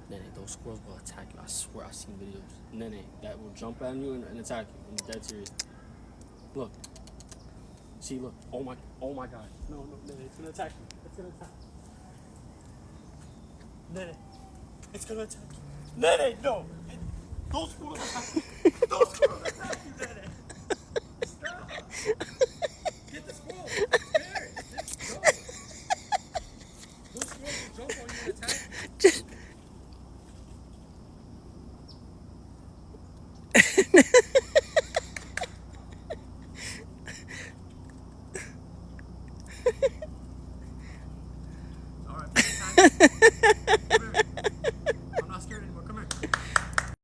Nene, those squirrels will attack you. I swear, I've seen videos. Nene, that will jump at you and attack you. I'm dead serious. Look. See, look. Oh my God. No, Nene, it's gonna attack you. It's gonna attack you. Nene, it's gonna attack you. Nene, no. Those squirrels attack you. Those squirrels attack you, Nene. Stop.